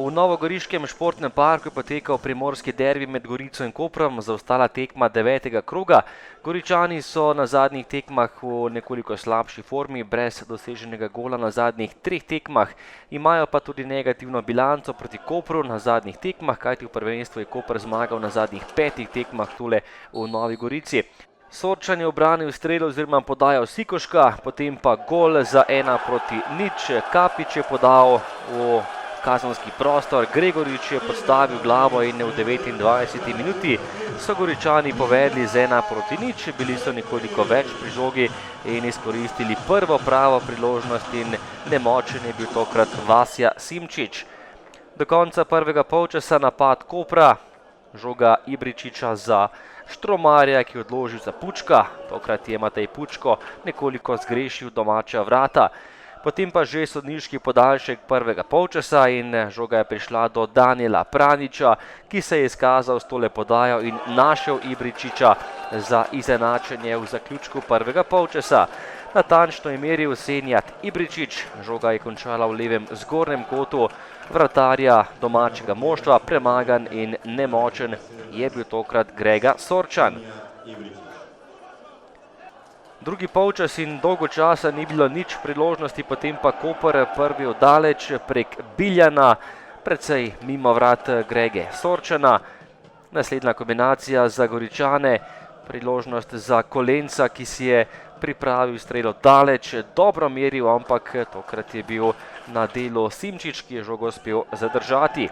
V novogoriškem športnem parku je potekal primorski derbi med Gorico in Koprom, zaostala tekma 9. kroga. Goričani so na zadnjih tekmah v nekoliko slabši formi, brez doseženega gola na zadnjih 3 tekmah. Imajo pa tudi negativno bilanco proti Kopru na zadnjih tekmah, kajti v prvenstvu je Koper zmagal na zadnjih 5 tekmah tule v Novi Gorici. Sorčan je obranil strel oziroma podajal Sikoška, potem pa gol za 1:0. Kapič je podal v kazenski prostor, Gregorič je postavil glavo in v 29. minuti so Goričani povedli z 1:0. Bili so nekoliko več pri žogi in izkoristili prvo pravo priložnost in nemočen je bil tokrat Vasja Simčič. Do konca prvega polčasa napad Kopra, žoga Ibričiča za Štromarja, ki je odložil za Pučka. Tokrat je Matej Pučko nekoliko zgrešil domača vrata. Potem pa že sodniški podaljšek prvega polčasa in žoga je prišla do Danijela Praniča, ki se je izkazal s tole podajo in našel Ibričiča za izenačenje v zaključku prvega polčasa. Natančno je meril Senijad Ibričič, žoga je končala v levem zgornjem kotu vratarja domačega moštva, premagan in nemočen je bil tokrat Grega Sorčan. Drugi polčas in dolgo časa ni bilo nič priložnosti, potem pa Koper prvi oddaleč prek Biljana, precej mimo vrat Grege Sorčana. Naslednja kombinacija za Goričane, priložnost za Kolenca, ki si je pripravil strelo daleč, dobro meril, ampak tokrat je bil na delu Simčič, ki je žogo uspel zadržati.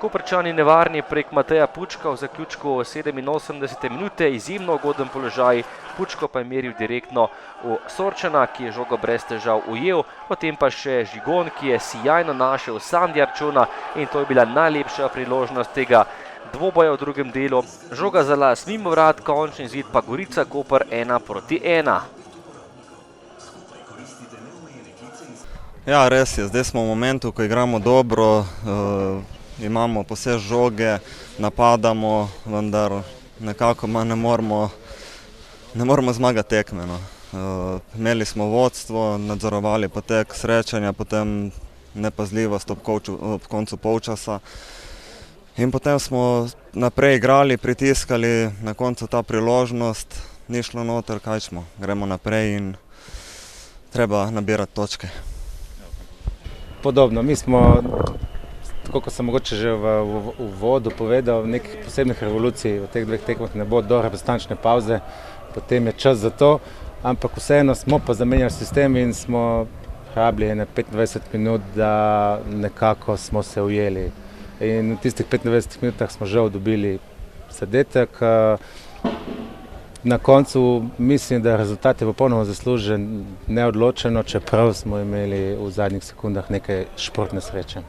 Koprčani nevarni prek Mateja Pučka v zaključku 87. minute, izjemno ugoden položaj, Pučko pa je meril direktno v Sorčana, ki je žogo brez težav ujel, potem pa še Žigon, ki je sijajno našel Sandjarčuna in to je bila najlepša priložnost tega dvoboja v drugem delu. Žoga za las mimo vrat, končni izid pa Gorica Koper 1:1. Ja, res je, zdaj smo v momentu, ko igramo dobro, imamo vse žoge, napadamo, vendar nekako ne moremo zmagati tekme. Imeli smo vodstvo, nadzorovali potek srečanja, potem nepazljivost ob koncu polčasa. In potem smo naprej igrali, pritiskali, na koncu ta priložnost, ni šlo noter, kaj smo, gremo naprej in treba nabirati točke. Podobno, mi smo, tako kot sem mogoče že v uvodu povedal, nekih posebnih revolucij v teh 2 tekmah ne bo, do reprezentančne pavze, potem je čas za to, ampak vseeno smo pa zamenjali sistem in smo rabili 25 minut, da nekako smo se ujeli. In v tistih 25 minutah smo žal dobili zadetek. Na koncu mislim, da rezultat je popolnoma zaslužen, neodločeno, čeprav smo imeli v zadnjih sekundah nekaj športne sreče.